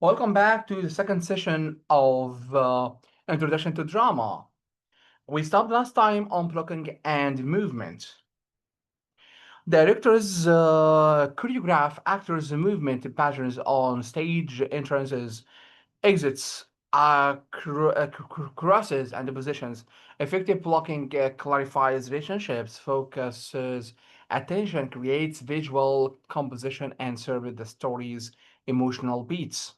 Welcome back to the second session of Introduction to Drama. We stopped last time on blocking and movement. Directors choreograph actors' movement patterns on stage, entrances, exits, crosses, and positions. Effective blocking clarifies relationships, focuses attention, creates visual composition, and serves the story's emotional beats.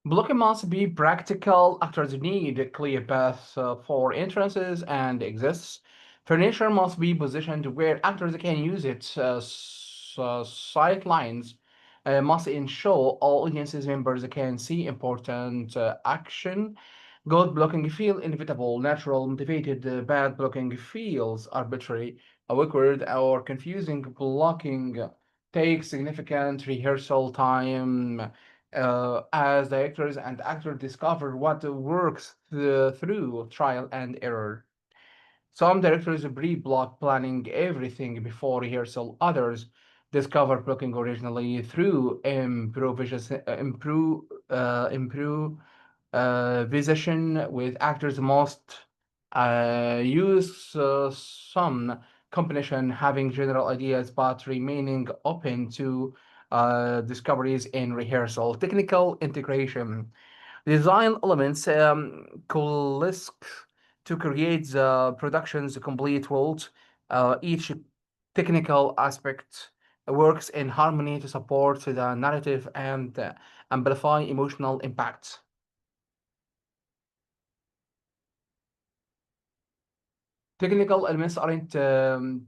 Blocking must be practical. Actors need clear paths for entrances and exits. Furniture must be positioned where actors can use it. Sight lines must ensure all audiences members can see important action. Good blocking feel inevitable, natural, motivated. Bad blocking feels arbitrary, awkward, or confusing. Blocking takes significant rehearsal time as directors and actors discover what works through trial and error. Some directors pre-block planning everything before rehearsal. Others discover blocking originally through improvisation with actors. Most use some combination, having general ideas but remaining open to discoveries in rehearsal. Technical integration. Design elements coalesce to create the production's complete world. Each technical aspect works in harmony to support the narrative and amplify emotional impact. Technical elements aren't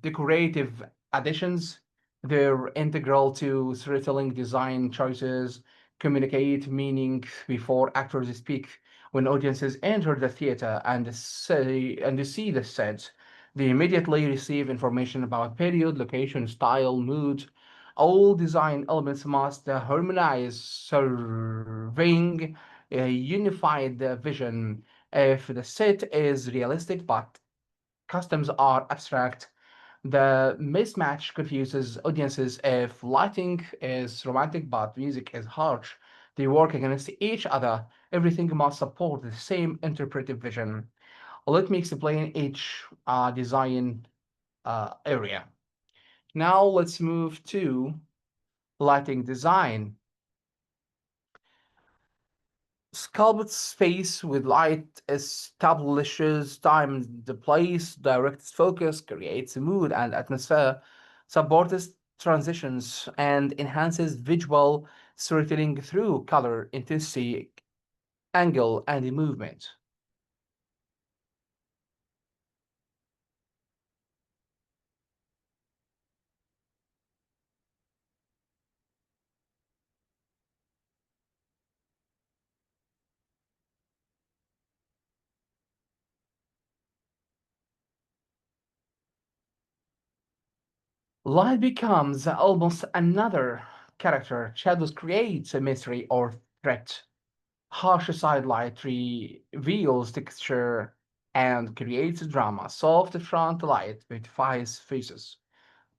decorative additions, they're integral to storytelling. Design choices communicate meaning before actors speak. When audiences enter the theater and see the set, they immediately receive information about period, location, style, mood. All design elements must harmonize, serving a unified vision. If the set is realistic but customs are abstract, the mismatch confuses audiences. If lighting is romantic but music is harsh, they work against each other. Everything must support the same interpretive vision. Let me explain each design area. Now let's move to lighting design. Sculpt space with light establishes time and place, directs focus, creates mood and atmosphere, supports transitions, and enhances visual storytelling through color, intensity, angle, and movement. Light becomes almost another character. Shadows create a mystery or threat. Harsh side light reveals texture and creates drama. Soft front light beautifies faces.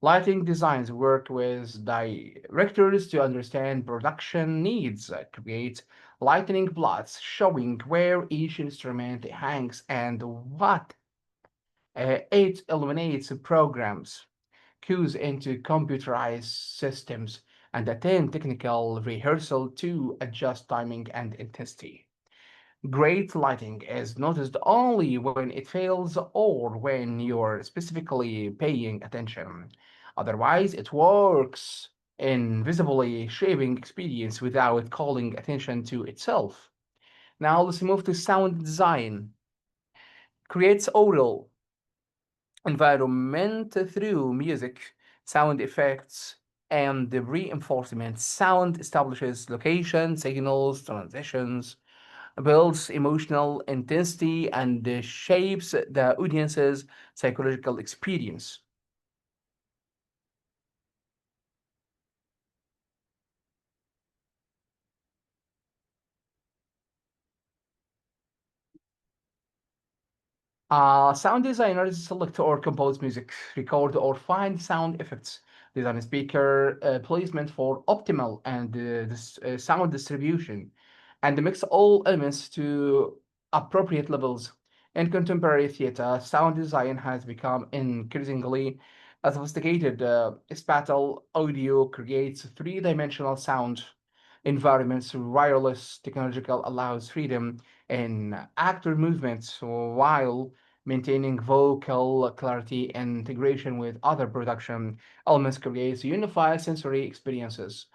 Lighting designs work with directors to understand production needs, create lightning plots showing where each instrument hangs and what it illuminates programs, cues into computerized systems, and attend technical rehearsal to adjust timing and intensity. Great lighting is noticed only when it fails or when you're specifically paying attention. Otherwise, it works invisibly, shaping experience without calling attention to itself. Now let's move to sound design. Creates aural environment through music, sound effects, and the reinforcement. Sound establishes location, signals, transitions, builds emotional intensity, and shapes the audience's psychological experience. Sound designers select or compose music, record or find sound effects, design speaker placement for optimal and sound distribution, and mix all elements to appropriate levels. In contemporary theater, sound design has become increasingly sophisticated. Spatial audio creates three-dimensional sound environments. Wireless technological allows freedom in actor movements while maintaining vocal clarity and integration with other production elements creates unified sensory experiences.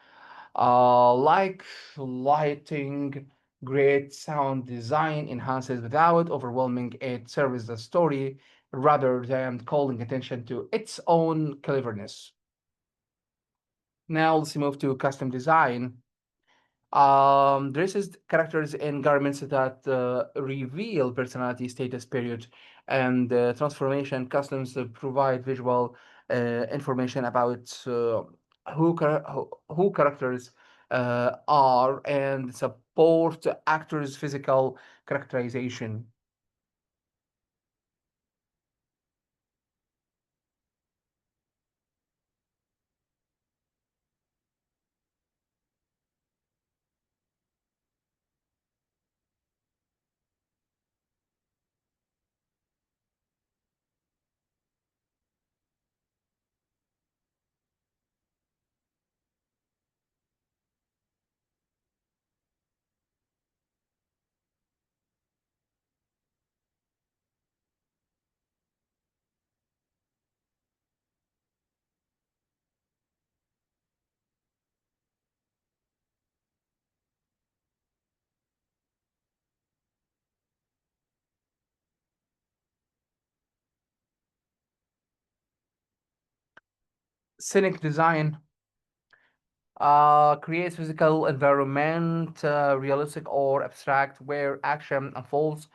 Like lighting, great sound design enhances without overwhelming it serves the story rather than calling attention to its own cleverness. Now let's move to custom design. Dresses characters in garments that reveal personality, status, period, and transformation. Customs provide visual information about who characters are and support actors' physical characterization. Scenic design creates physical environment, realistic or abstract, where action unfolds.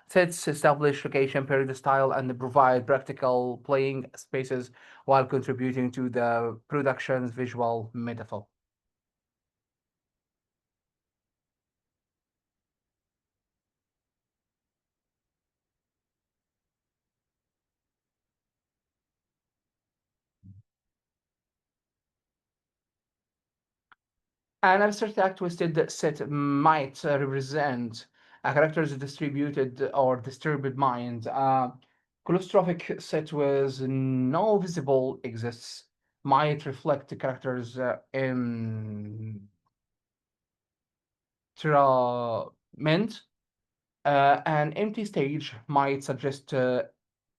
Sets establish location, period, style, and provide practical playing spaces while contributing to the production's visual metaphor. An abstract twisted set might represent a character's distributed or disturbed mind. A claustrophic set with no visible exists might reflect the character's entrapment. An empty stage might suggest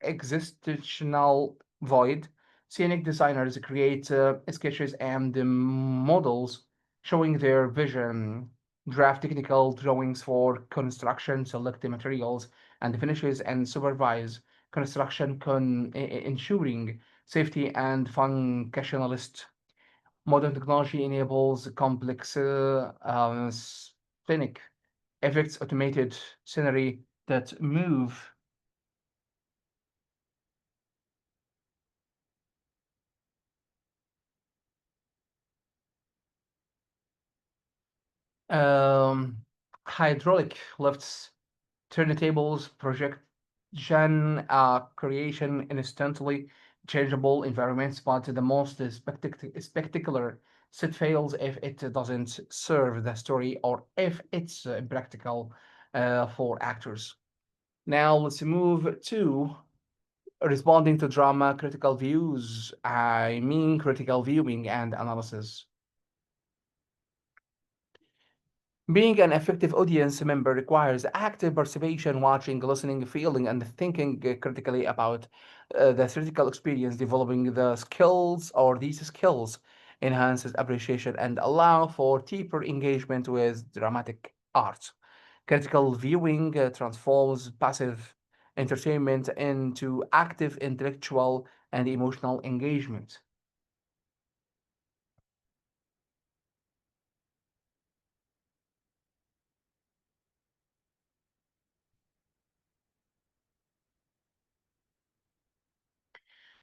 existential void. Scenic designers create sketches and models showing their vision, draft technical drawings for construction, select the materials and finishes, and supervise construction, ensuring safety and functionalist. Modern technology enables complex scenic effects, automated scenery that move um, hydraulic lifts, turntables, projection, creation instantly changeable environments, but the most spectacular set fails if it doesn't serve the story or if it's impractical for actors. Now let's move to responding to drama, critical views. I mean critical viewing and analysis. Being an effective audience member requires active participation, watching, listening, feeling, and thinking critically about the theatrical experience. Developing the skills or these skills enhances appreciation and allow for deeper engagement with dramatic art. Critical viewing transforms passive entertainment into active intellectual and emotional engagement.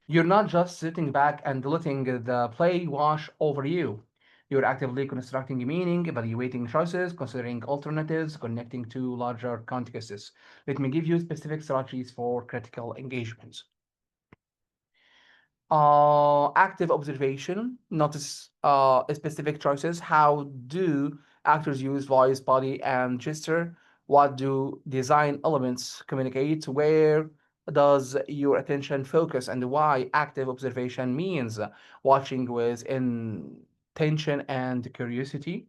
You're not just sitting back and letting the play wash over you. You're actively constructing meaning, evaluating choices, considering alternatives, connecting to larger contexts. Let me give you specific strategies for critical engagement. Active observation, notice specific choices. How do actors use voice, body, and gesture? What do design elements communicate? Where does your attention focus, and why? Active observation means watching with intention and curiosity.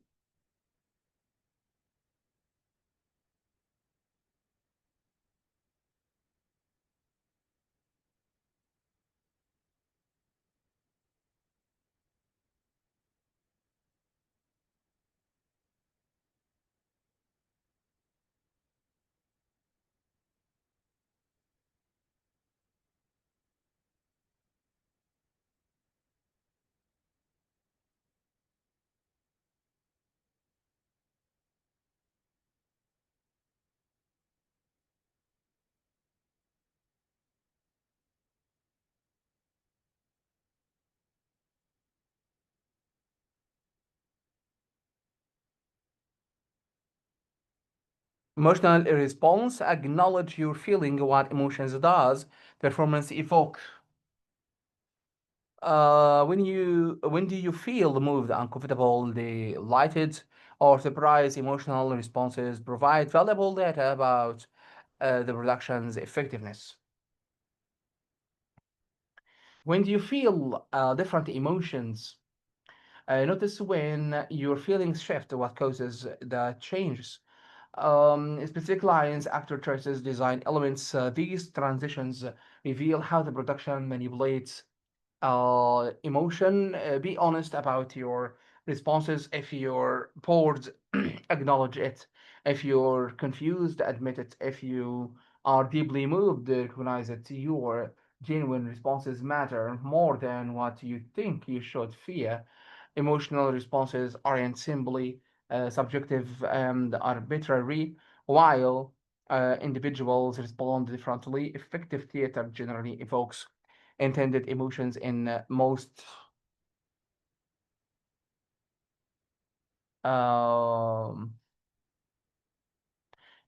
Emotional response, acknowledge your feeling, what emotions does performance evoke. When do you feel moved, uncomfortable, delighted, or surprised? Emotional responses provide valuable data about the production's effectiveness. When do you feel different emotions? Notice when your feelings shift, what causes the changes. Specific lines, actor choices, design elements. These transitions reveal how the production manipulates emotion. Be honest about your responses. If you're bored, acknowledge it. If you're confused, admit it. If you are deeply moved, recognize it. Your genuine responses matter more than what you think you should fear. Emotional responses aren't simply subjective and arbitrary, while individuals respond differently. Effective theater generally evokes intended emotions in most um,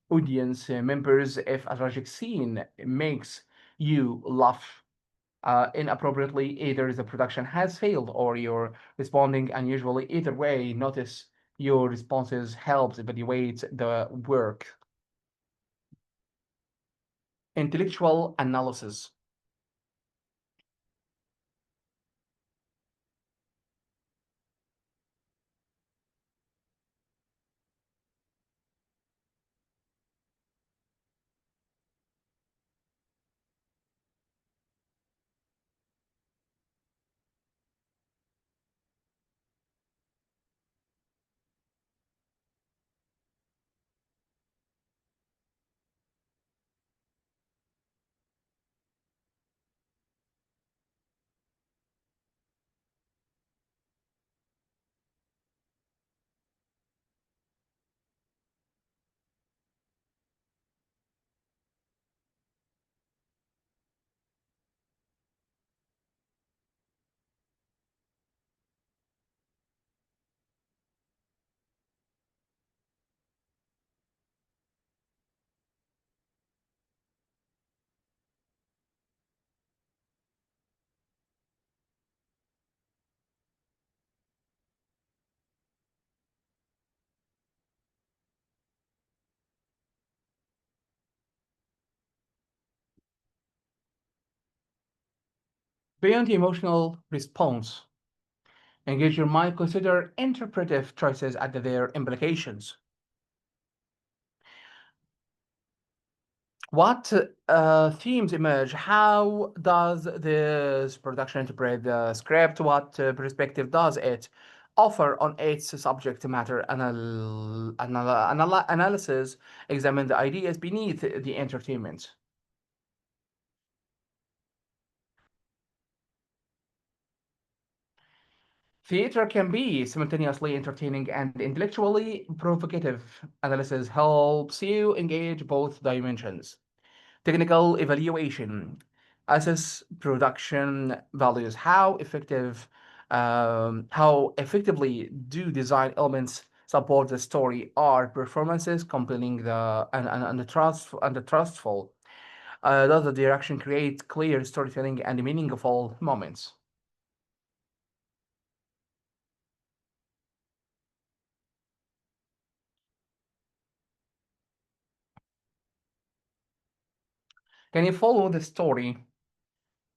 audience members. If a tragic scene makes you laugh inappropriately, either the production has failed or you're responding unusually. Either way, notice your responses helps evaluate the work. Intellectual analysis. Beyond the emotional response, engage your mind, consider interpretive choices and their implications. What themes emerge? How does this production interpret the script? What perspective does it offer on its subject matter analysis, examine the ideas beneath the entertainment. Theater can be simultaneously entertaining and intellectually provocative. Analysis helps you engage both dimensions. Technical evaluation assess production values. How effectively do design elements support the story? Are performances compelling and the trustful? Does the direction create clear storytelling and meaningful moments? Can you follow the story?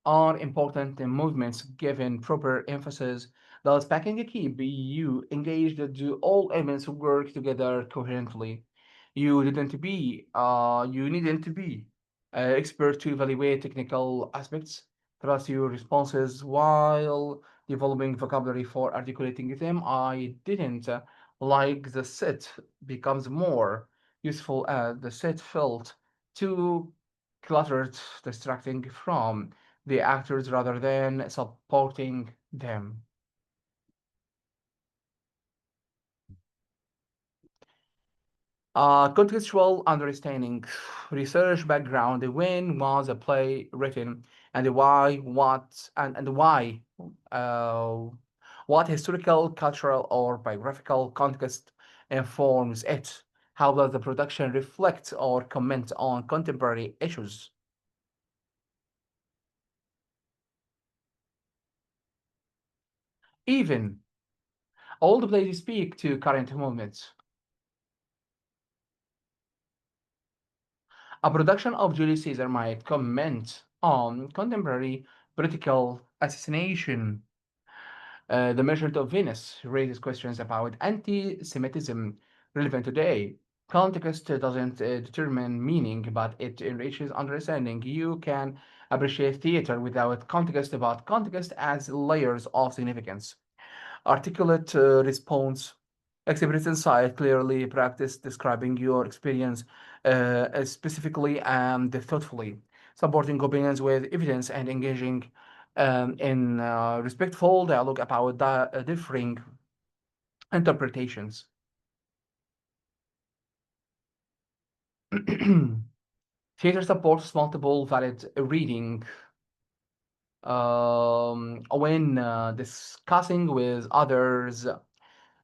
Are important movements given proper emphasis? Does packing keep you engaged? Do all elements work together coherently? You needn't to be expert to evaluate technical aspects. Trust your responses while developing vocabulary for articulating them. I didn't like the set becomes more useful as the set felt too cluttered, distracting from the actors rather than supporting them. Contextual understanding, research background, when was a play written, and why, uh, what historical, cultural, or biographical context informs it. How does the production reflect or comment on contemporary issues? Even old plays speak to current movements. A production of Julius Caesar might comment on contemporary political assassination. The Merchant of Venice raises questions about anti Semitism relevant today. Context doesn't determine meaning, but it enriches understanding. You can appreciate theater without context, but context adds layers of significance. Articulate response, exhibit insight, clearly practice describing your experience specifically and thoughtfully, supporting opinions with evidence and engaging in respectful dialogue about differing interpretations. Theater supports multiple valid reading when discussing with others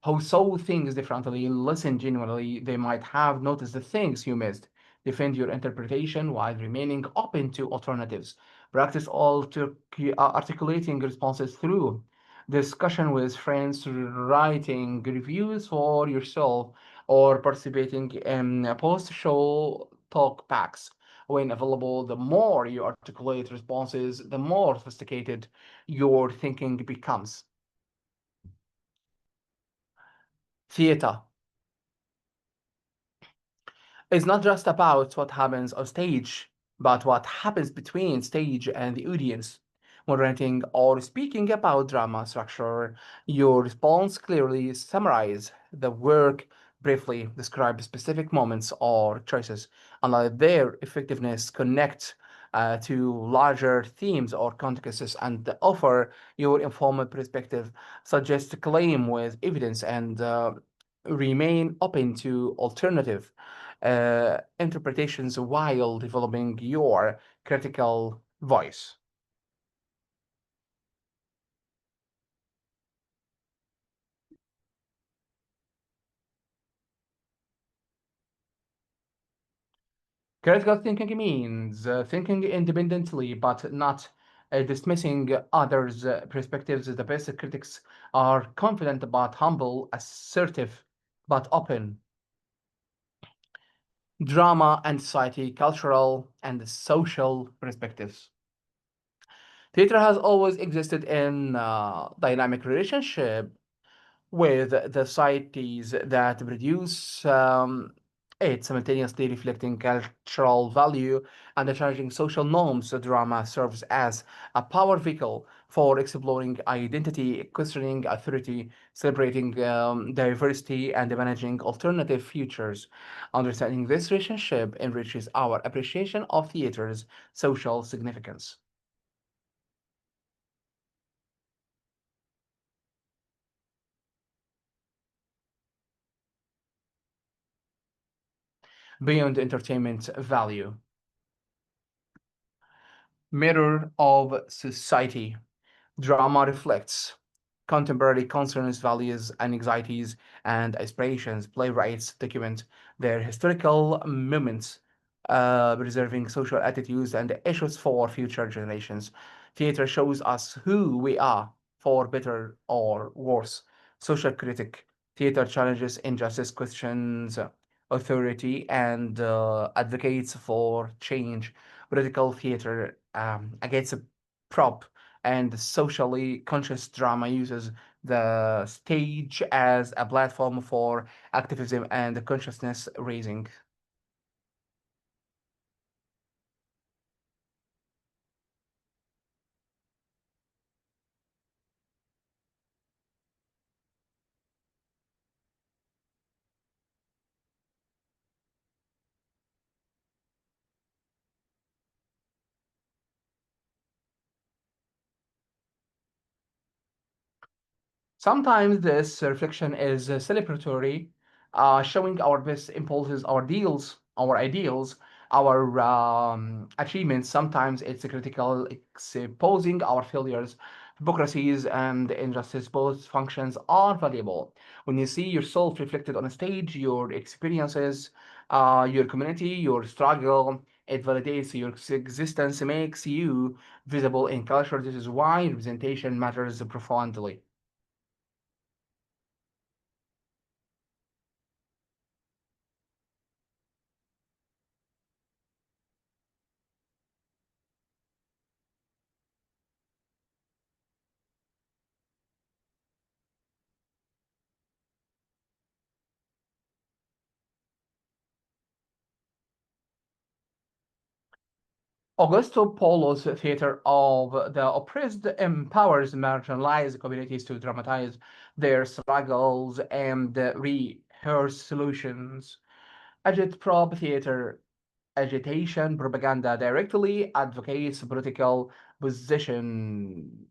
who saw things differently, listen genuinely, they might have noticed the things you missed. Defend your interpretation while remaining open to alternatives. Practice articulating responses through discussion with friends, writing reviews for yourself, or participating in post-show talk packs. When available, the more you articulate responses, the more sophisticated your thinking becomes. Theater is not just about what happens on stage, but what happens between stage and the audience. When writing or speaking about drama structure, your response clearly summarize the work, briefly describe specific moments or choices, and let their effectiveness connect to larger themes or contexts and offer your informed perspective, suggest claim with evidence, and remain open to alternative interpretations while developing your critical voice. Critical thinking means thinking independently but not dismissing others' perspectives. The best critics are confident but humble, assertive but open. Drama and society, cultural and social perspectives. Theater has always existed in dynamic relationship with the societies that produce It's simultaneously reflecting cultural value and challenging social norms. The drama serves as a power vehicle for exploring identity, questioning authority, celebrating diversity, and managing alternative futures. Understanding this relationship enriches our appreciation of theater's social significance. Beyond entertainment value, mirror of society. Drama reflects contemporary concerns, values, and anxieties and aspirations. Playwrights document their historical moments, preserving social attitudes and issues for future generations. Theater shows us who we are, for better or worse. Social critic. Theater challenges injustice, questions authority, and advocates for change. Political theater against a prop and socially conscious drama uses the stage as a platform for activism and consciousness raising. Sometimes this reflection is celebratory, showing our best impulses, our ideals, our achievements. Sometimes it's critical, exposing our failures, hypocrisies, and injustice. Both functions are valuable. When you see yourself reflected on a stage, your experiences, your community, your struggle, it validates your existence, makes you visible in culture. This is why representation matters profoundly. Augusto Polo's theater of the oppressed empowers marginalized communities to dramatize their struggles and rehearse solutions. Agitprop theater agitation propaganda directly advocates political positions.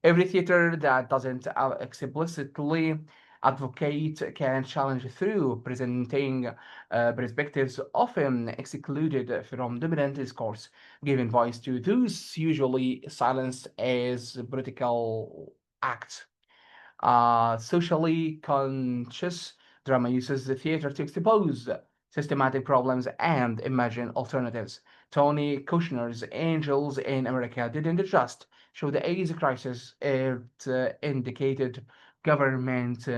Every theater that doesn't explicitly advocate can challenge through presenting perspectives often excluded from dominant discourse, giving voice to those usually silenced as political acts. Socially conscious drama uses the theater to expose systematic problems and imagine alternatives. Tony Kushner's Angels in America didn't just show the AIDS crisis, it indicated government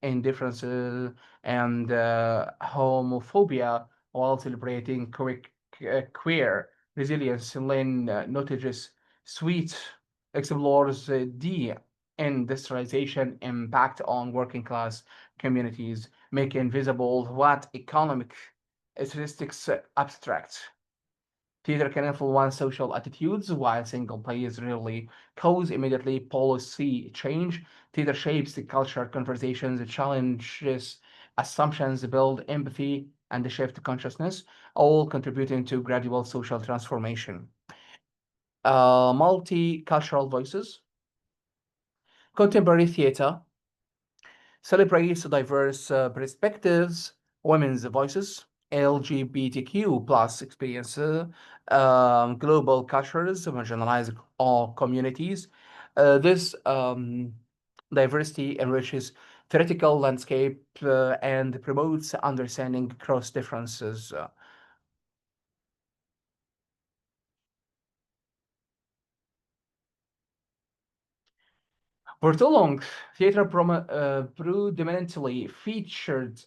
indifference and homophobia while celebrating queer resilience. Lynn Notage's Sweet explores the industrialization impact on working class communities, making visible what economic statistics abstract. Theater can influence social attitudes, while single plays rarely cause immediately policy change. Theater shapes the culture, conversations, challenges assumptions, build empathy, and shift consciousness, all contributing to gradual social transformation. Multicultural voices. Contemporary theater celebrates diverse perspectives, women's voices, LGBTQ plus experiences, global cultures, marginalized all communities. This diversity enriches theoretical landscape and promotes understanding across differences. For too long, theater predominantly featured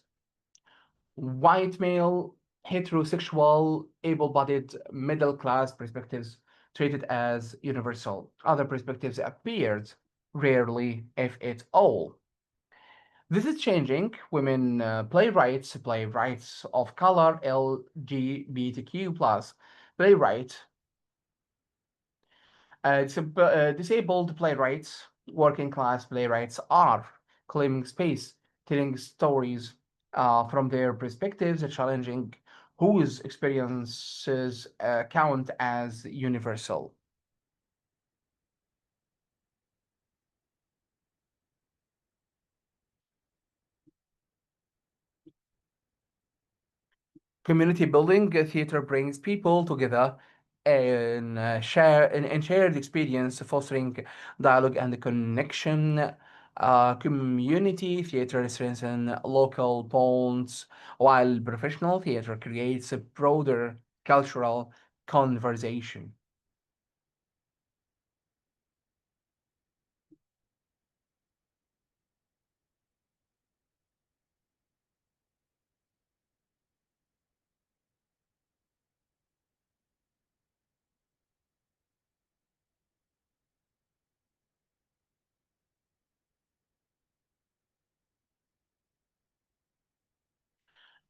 white male, heterosexual, able bodied, middle class perspectives treated as universal. Other perspectives appeared rarely, if at all. This is changing. Women playwrights, playwrights of color, LGBTQ plus playwrights, disabled playwrights, working class playwrights are claiming space, telling stories from their perspectives, challenging whose experiences count as universal. Community building theater brings people together in shared experience, fostering dialogue and connection. Community theater strengthens local bonds, while professional theater creates a broader cultural conversation.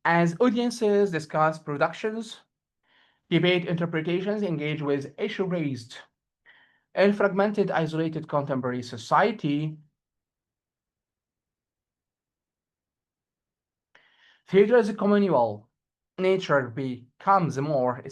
As audiences discuss productions, debate interpretations, engage with issue raised in fragmented, isolated contemporary society, theater as a communal nature becomes more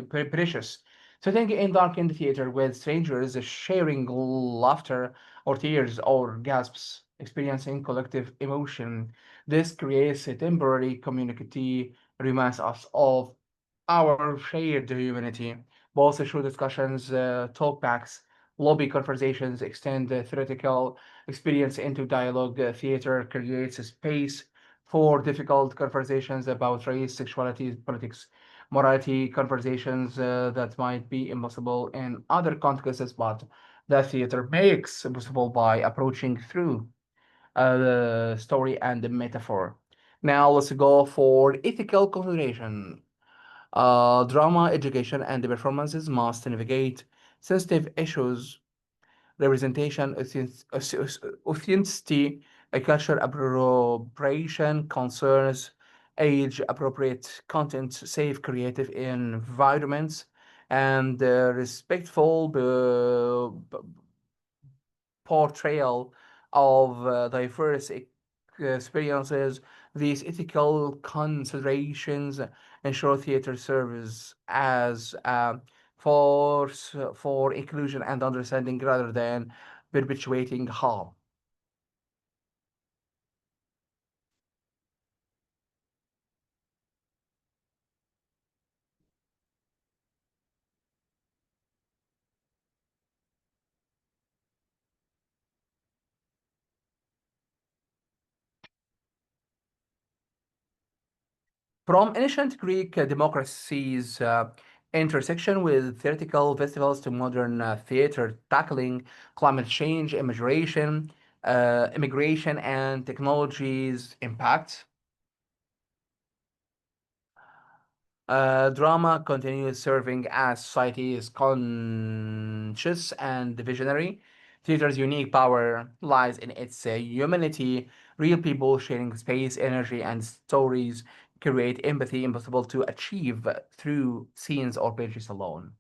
precious. Sitting in darkened theater with strangers, sharing laughter or tears or gasps, experiencing collective emotion, this creates a temporary community, reminds us of our shared humanity. Both issue discussions, talkbacks, lobby conversations extend the theoretical experience into dialogue. Theater creates a space for difficult conversations about race, sexuality, politics, morality, conversations that might be impossible in other contexts, but that theater makes possible by approaching through the story and the metaphor. Now let's go for ethical consideration. Drama, education, and the performances must navigate sensitive issues, representation, authenticity, culture appropriation, concerns, age-appropriate content, safe creative environments, and respectful portrayal of diverse experiences. These ethical considerations ensure theater serves as a force for inclusion and understanding rather than perpetuating harm. From ancient Greek democracies' intersection with theatrical festivals to modern theater tackling climate change, immigration, and technologies impact. Drama continues serving as society's conscious and visionary. Theater's unique power lies in its humanity. Real people sharing space, energy, and stories create empathy impossible to achieve through scenes or pages alone.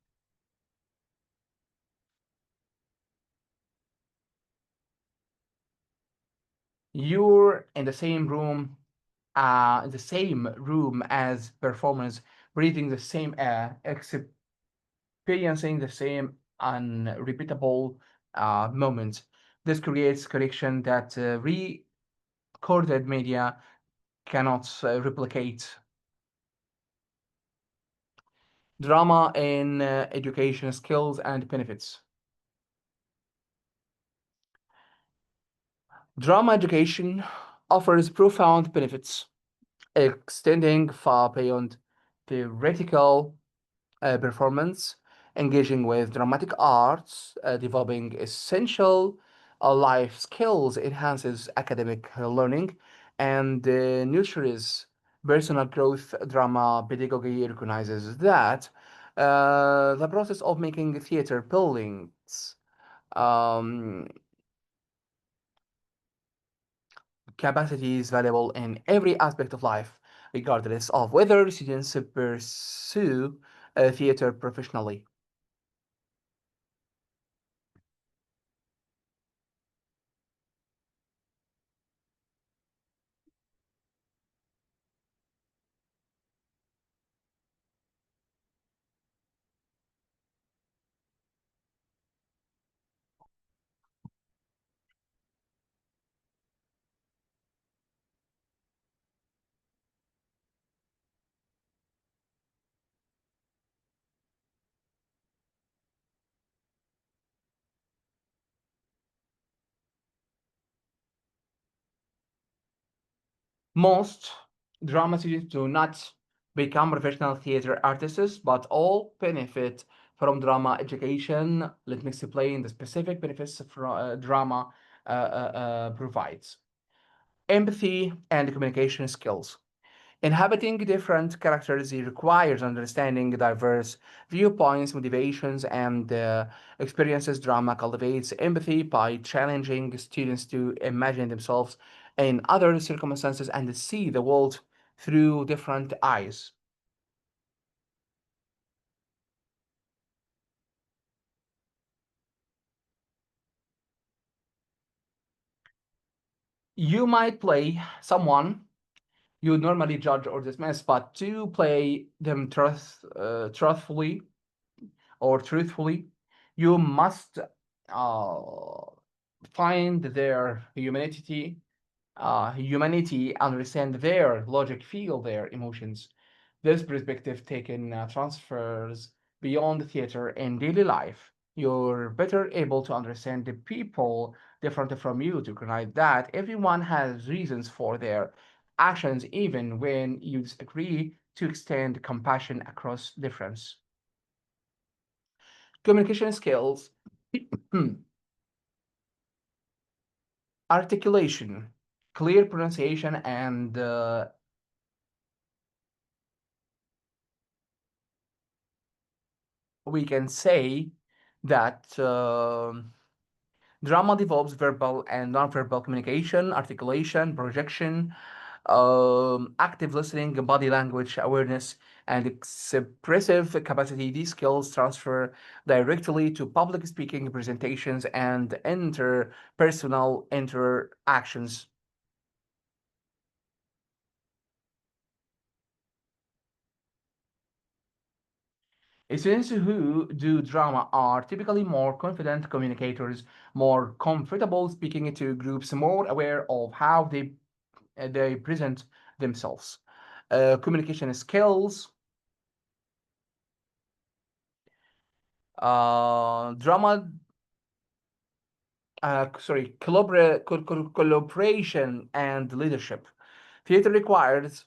You're in the same room as performers, breathing the same air, experiencing the same unrepeatable moments. This creates connection that recorded media cannot replicate. Drama in education skills and benefits. Drama education offers profound benefits, extending far beyond theoretical performance, engaging with dramatic arts, developing essential life skills, enhances academic learning, and nurtures personal growth. Drama pedagogy recognizes that the process of making theater buildings um, capacity is valuable in every aspect of life, regardless of whether students pursue theater professionally. Most drama students do not become professional theater artists, but all benefit from drama education. Let me explain the specific benefits drama provides. Empathy and communication skills. Inhabiting different characters requires understanding diverse viewpoints, motivations, and experiences. Drama cultivates empathy by challenging students to imagine themselves in other circumstances and see the world through different eyes. You might play someone you normally judge or dismiss, but to play them truthfully, you must uh, find their humanity, understand their logic, feel their emotions. This perspective taken transfers beyond theater and daily life. You're better able to understand the people different from you, to recognize that everyone has reasons for their actions, even when you disagree, to extend compassion across difference. Communication skills, articulation, clear pronunciation, and we can say that drama develops verbal and nonverbal communication, articulation, projection, active listening, body language awareness, and expressive capacity. These skills transfer directly to public speaking, presentations, and interpersonal interactions. Students who do drama are typically more confident communicators, more comfortable speaking to groups, more aware of how they present themselves. Communication skills, drama, collaboration and leadership. Theater requires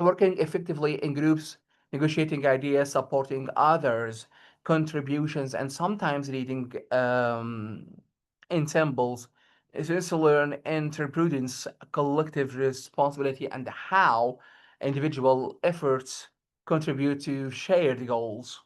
working effectively in groups, negotiating ideas, supporting others' contributions, and sometimes leading ensembles. Students to learn interprudence, collective responsibility, and how individual efforts contribute to shared goals.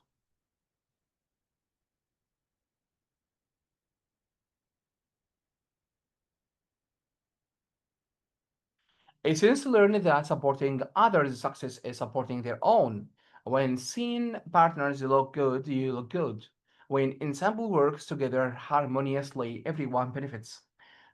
Students learn that supporting others' success is supporting their own. When scene partners look good, you look good. When ensemble works together harmoniously, everyone benefits.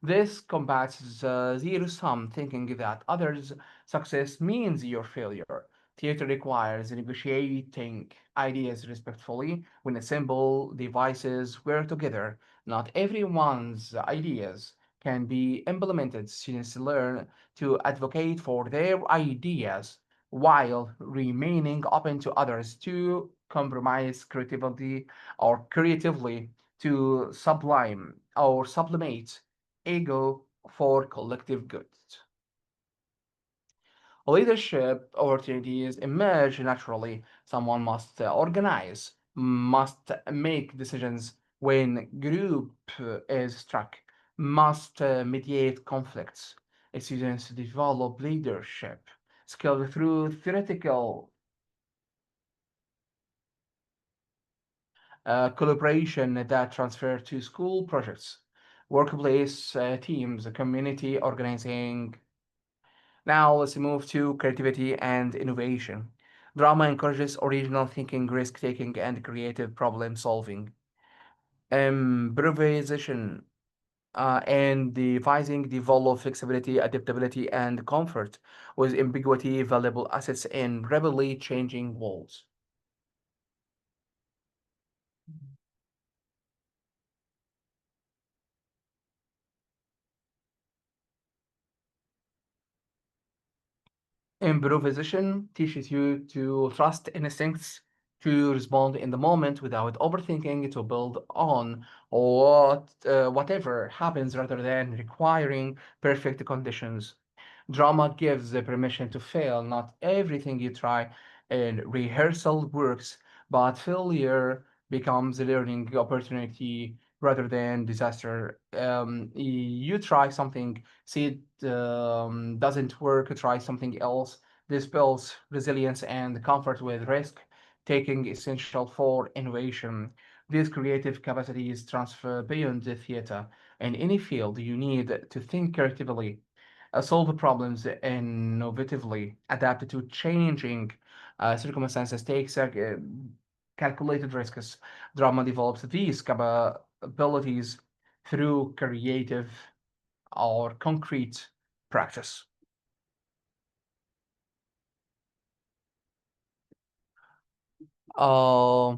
This combats zero-sum thinking that others' success means your failure. Theater requires negotiating ideas respectfully. When ensemble devices work together, not everyone's ideas can be implemented. Students learn to advocate for their ideas while remaining open to others to compromise creatively to sublime or sublimate ego for collective good. Leadership opportunities emerge naturally. Someone must organize, must make decisions when group is struck, must mediate conflicts. Students develop leadership skill through theoretical collaboration that transfer to school projects. workplace teams, community organizing. Now let's move to creativity and innovation. Drama encourages original thinking, risk taking, and creative problem solving. Improvisation and devising develop flexibility, adaptability, and comfort with ambiguity, valuable assets in rapidly changing worlds. Improvisation teaches you to trust instincts, to respond in the moment without overthinking, to build on whatever happens rather than requiring perfect conditions. Drama gives the permission to fail. Not everything you try in rehearsal works, but failure becomes a learning opportunity rather than disaster. You try something, see it doesn't work, try something else. This builds resilience and comfort with risk taking essential for innovation. These creative capacities transfer beyond the theater. In any field, you need to think creatively, solve problems innovatively, adapt to changing circumstances, take calculated risks. Drama develops these capabilities through creative or concrete practice. Uh,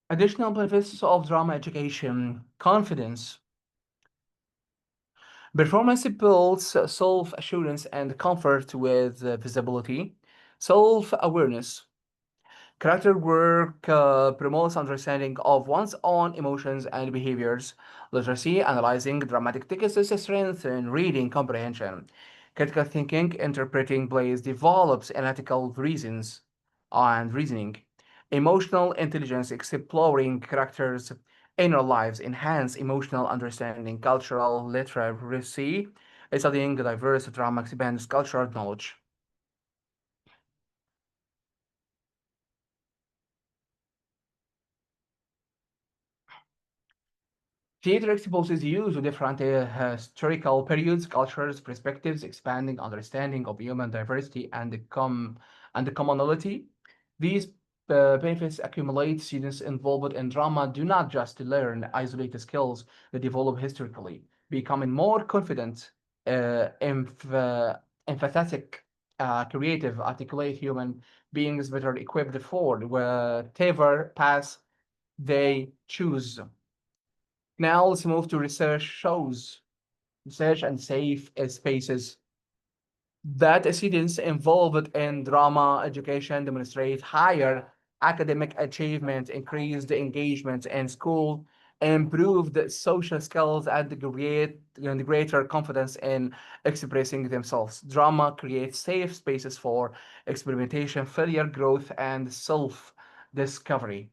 Additional benefits of drama education: confidence. Performance builds self assurance and comfort with visibility, self awareness. Character work promotes understanding of one's own emotions and behaviors. Literacy, analyzing dramatic texts, strengthens reading comprehension. Critical thinking, interpreting plays, develops analytical reasons and reasoning. Emotional intelligence, exploring characters' inner lives, enhance emotional understanding. Cultural literacy, studying diverse drama expands cultural knowledge. Theater exposes you to different historical periods, cultures, perspectives, expanding understanding of human diversity and the commonality. These benefits accumulate. Students involved in drama do not just learn isolated skills; they develop historically, becoming more confident, empathetic, creative, articulate human beings better equipped for whatever path they choose. Now let's move to research shows. Research and safe spaces that students involved in drama education demonstrate higher academic achievement, increased engagement in school, improved social skills, and greater confidence in expressing themselves. Drama creates safe spaces for experimentation, failure, growth, and self-discovery.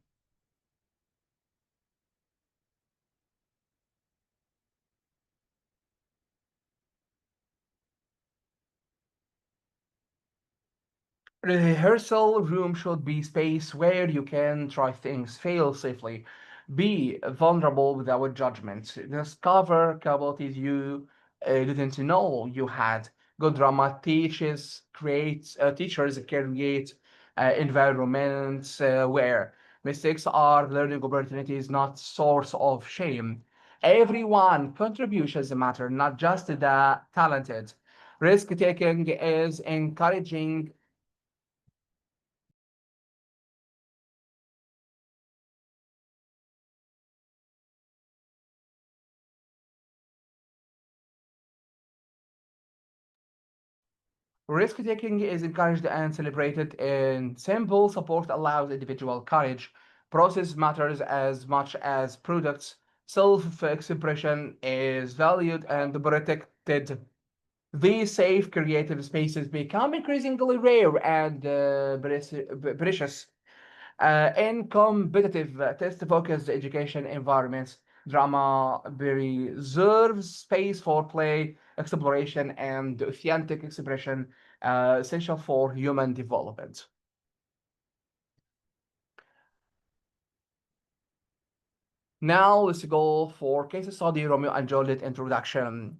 Rehearsal room should be space where you can try things, fail safely, be vulnerable without judgment, discover capabilities you didn't know you had. Good drama teachers create environments where mistakes are learning opportunities, not source of shame. Everyone contributions matter, not just the talented. Risk taking is encouraging Risk taking is encouraged and celebrated, and simple support allows individual courage. Process matters as much as products. Self expression is valued and protected. These safe creative spaces become increasingly rare and precious. In competitive test-focused education environments, drama preserves space for play, exploration, and authentic expression, essential for human development. Now let's go for case study Romeo and Juliet introduction.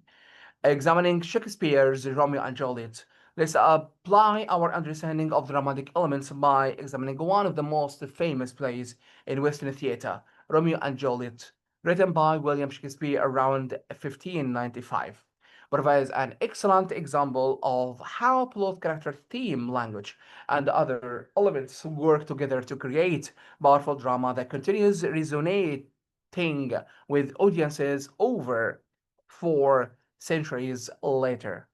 Examining Shakespeare's Romeo and Juliet, let's apply our understanding of dramatic elements by examining one of the most famous plays in Western theatre, Romeo and Juliet, written by William Shakespeare around 1595. Provides an excellent example of how plot, character, theme, language, and other elements work together to create powerful drama that continues resonating with audiences over 4 centuries later.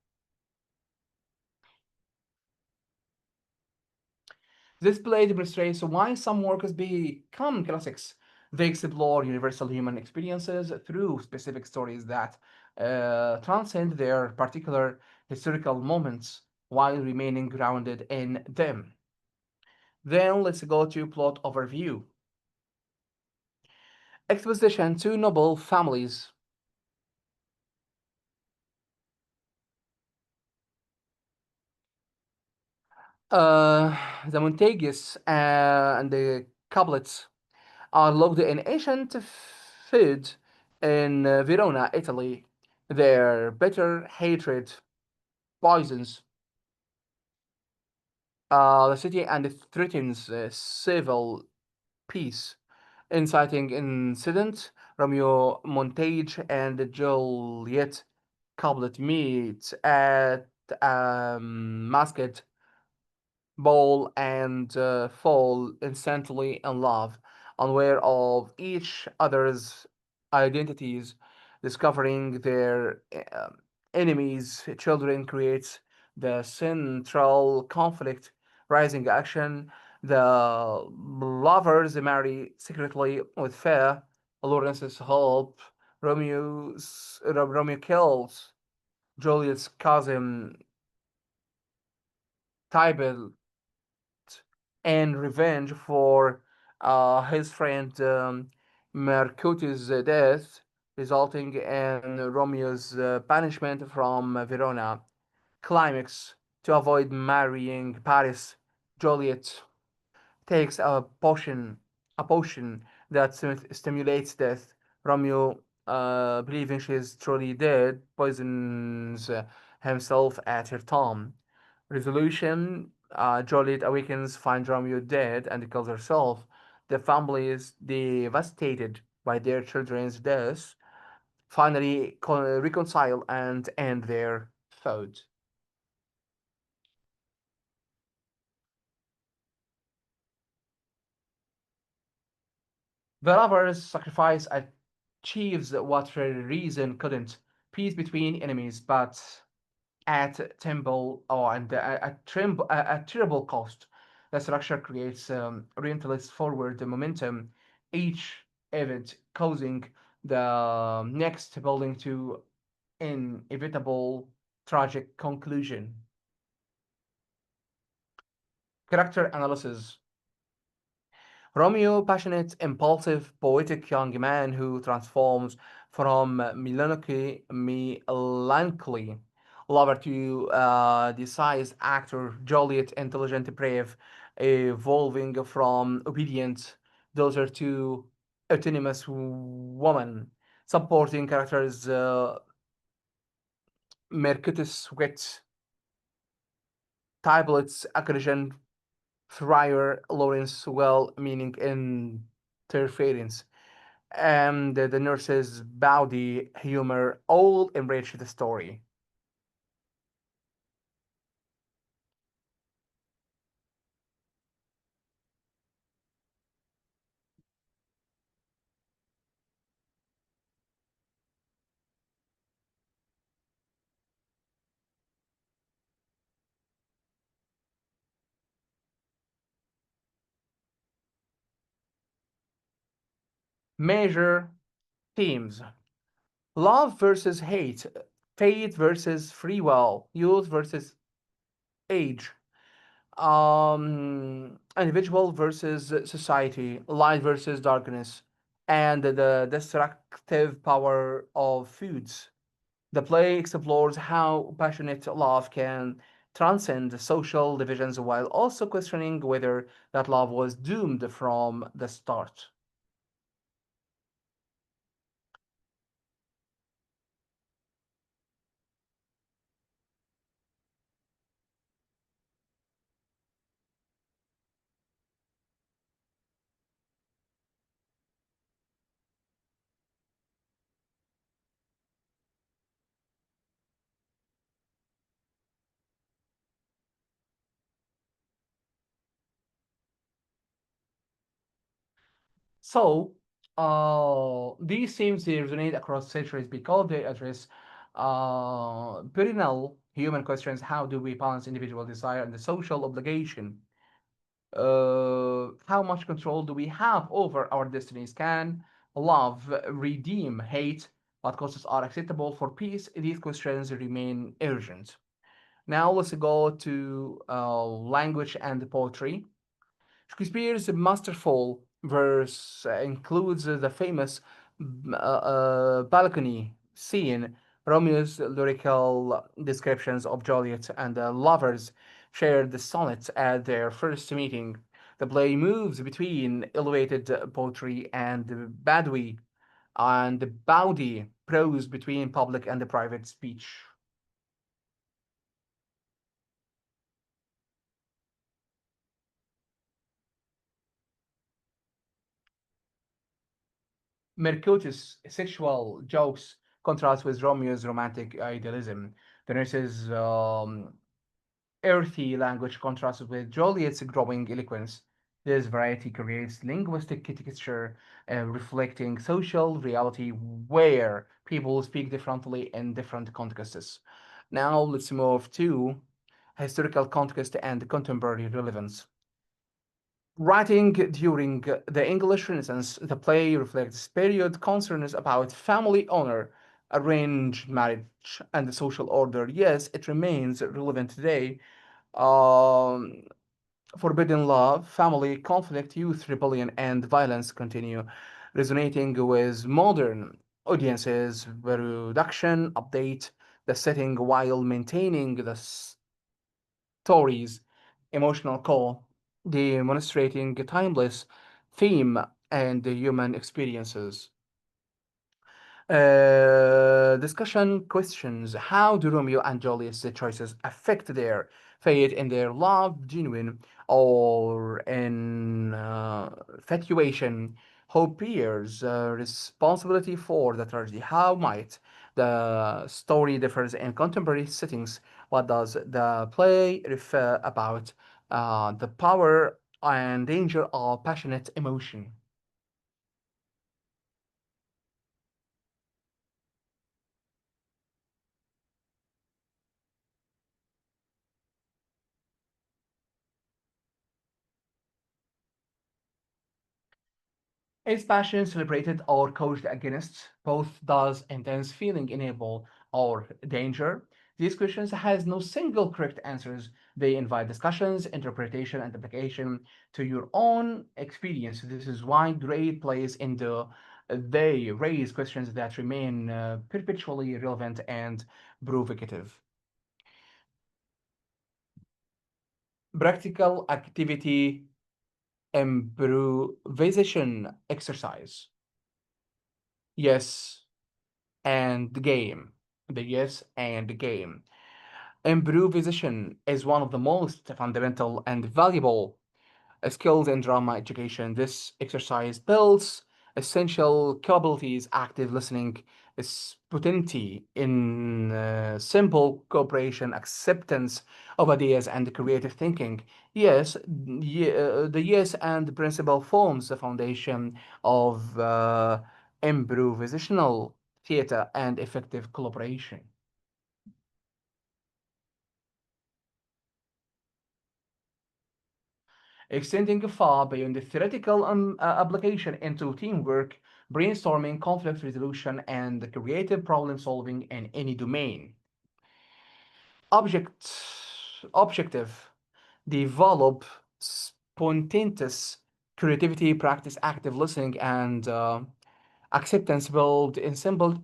This play demonstrates why some works become classics. They explore universal human experiences through specific stories that transcend their particular historical moments while remaining grounded in them. Then let's go to plot overview. Exposition to noble families. Uh, the Montagues and the Capulet are locked in ancient food in Verona, Italy. Their bitter hatred poisons the city and it threatens civil peace. Inciting incident, Romeo Montage and Juliet Couplet meet at masked ball and fall instantly in love, unaware of each other's identities, discovering their enemies' children creates the central conflict, rising action. The lovers marry secretly with fear. Lawrence's help. Romeo kills Juliet's cousin Tybalt and revenge for his friend Mercutio's death, resulting in Romeo's banishment from Verona. Climax: to avoid marrying Paris, Juliet takes a potion that stimulates death. Romeo, believing she's truly dead, poisons himself at her tomb. Resolution: Juliet awakens, finds Romeo dead, and kills herself. The family is devastated by their children's deaths, finally reconcile and end their feud. The lover's sacrifice achieves what reason couldn't: peace between enemies, but at temple or and at terrible cost. The structure creates relentless forward momentum, each event causing the next building to inevitable tragic conclusion. Character analysis. Romeo, passionate, impulsive, poetic young man who transforms from melancholy lover to decisive actor, Juliet, intelligent, brave, evolving from obedient daughter to autonomous woman. Supporting characters, Mercutus, wit, Tyblets, aggression, Friar Lawrence well-meaning interference, and the nurse's bawdy humor all enrich the story. Major themes: love versus hate, fate versus free will, youth versus age, individual versus society, light versus darkness, and the destructive power of foods. The play explores how passionate love can transcend social divisions while also questioning whether that love was doomed from the start. So, these themes they resonate across centuries because they address perennial human questions. How do we balance individual desire and the social obligation? How much control do we have over our destinies? Can love redeem hate? What costs are acceptable for peace? These questions remain urgent. Now let's go to language and poetry. Shakespeare's masterful verse includes the famous balcony scene, Romeo's lyrical descriptions of Juliet and the lovers shared the sonnets at their first meeting. The play moves between elevated poetry and Badwi and Bawdy prose between public and the private speech. Mercutius' sexual jokes contrast with Romeo's romantic idealism. The nurse's earthy language contrasts with Juliet's growing eloquence. This variety creates linguistic texture, reflecting social reality where people speak differently in different contexts. Now let's move to historical context and contemporary relevance. Writing during the English Renaissance, the play reflects period concerns about family honor, arranged marriage, and the social order. Yes, it remains relevant today. Um, Forbidden love, family conflict, youth rebellion, and violence continue resonating with modern audiences. The reduction update the setting while maintaining the story's emotional core, demonstrating a timeless theme and the human experiences. Discussion questions: how do Romeo and Juliet's choices affect their fate in their love, genuine or in infatuation? Who bears responsibility for the tragedy? How might the story differs in contemporary settings? What does the play refer about the power and danger of passionate emotion? Is passion celebrated or coached against? Both does intense feeling enable or danger? These questions has no single correct answers. They invite discussions, interpretation, and application to your own experience. This is why great plays in they raise questions that remain perpetually relevant and provocative. Practical activity improvisation exercise. Yes, and the game. The yes and the game. Improvisation is one of the most fundamental and valuable skills in drama education. This exercise builds essential capabilities, active listening, spontaneity in simple cooperation, acceptance of ideas, and creative thinking. Yes, the yes and principle forms the foundation of improvisational theater and effective collaboration. Extending far beyond the theoretical application into teamwork, brainstorming, conflict resolution, and creative problem solving in any domain. Object, Objective: develop spontaneous creativity, practice active listening and acceptance, build in simple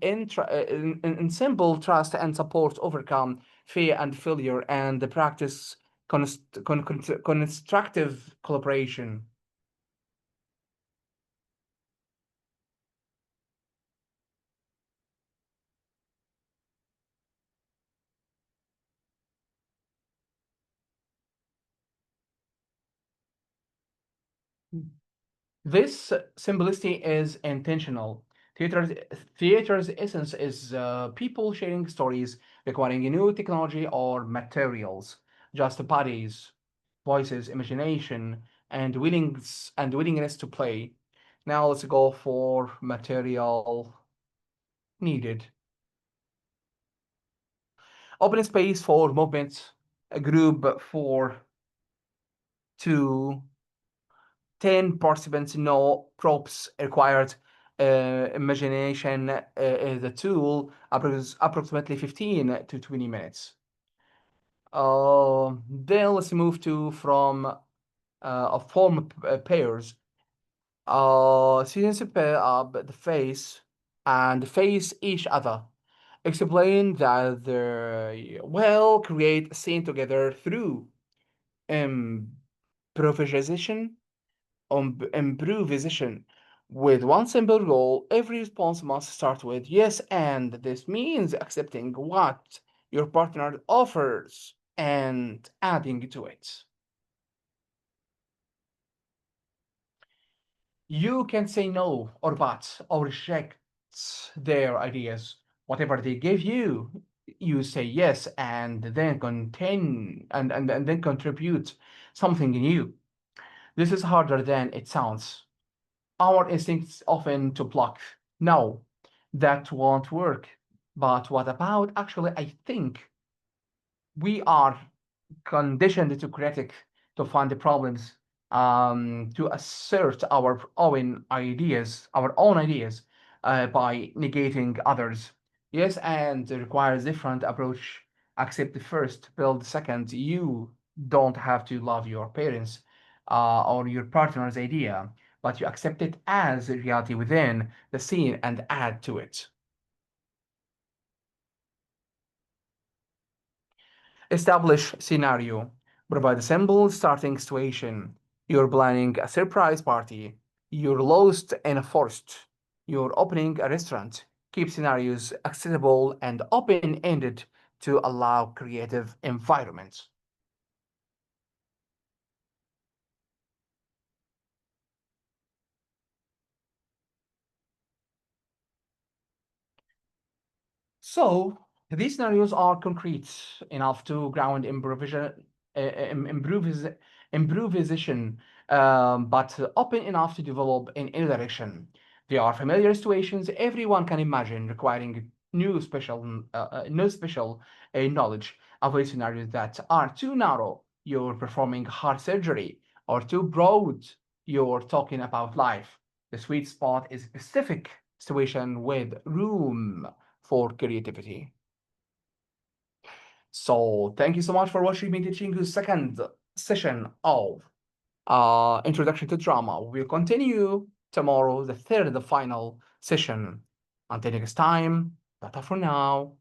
trust and support, overcome fear and failure, and practice constructive collaboration. This simplicity is intentional. Theater's, Theater's essence is people sharing stories requiring new technology or materials, just bodies, voices, imagination, and willingness to play. Now let's go for material needed. Open space for movement, a group for 2, 10 participants, no props required. Imagination is a tool, approximately 15 to 20 minutes. Then let's move to from a form pairs. Students pair up the face and face each other. Explain that they will create a scene together through improvisation improvisation. With one simple rule, every response must start with yes, and this means accepting what your partner offers and adding to it. You can say no or but or reject their ideas. Whatever they give you, you say yes and then and then contribute something new. This is harder than it sounds. Our instincts often to block. No, that won't work. But what about actually? I think we are conditioned to critic, to find the problems, to assert our own ideas, by negating others. Yes, and it requires different approach. Accept the first, build the second. You don't have to love your parents or your partner's idea, but you accept it as a reality within the scene and add to it. Establish scenario. Provide a simple starting situation. You're planning a surprise party. You're lost in a forest. You're opening a restaurant. Keep scenarios accessible and open-ended to allow creative environments. So these scenarios are concrete enough to ground improvisation, but open enough to develop in any direction. They are familiar situations everyone can imagine, requiring new special knowledge. Avoid scenarios that are too narrow. You're performing heart surgery, or too broad. You're talking about life. The sweet spot is specific situation with room for creativity. So thank you so much for watching me teaching you second session of Introduction to Drama. We'll continue tomorrow, the third, the final session. Until next time, bye for now.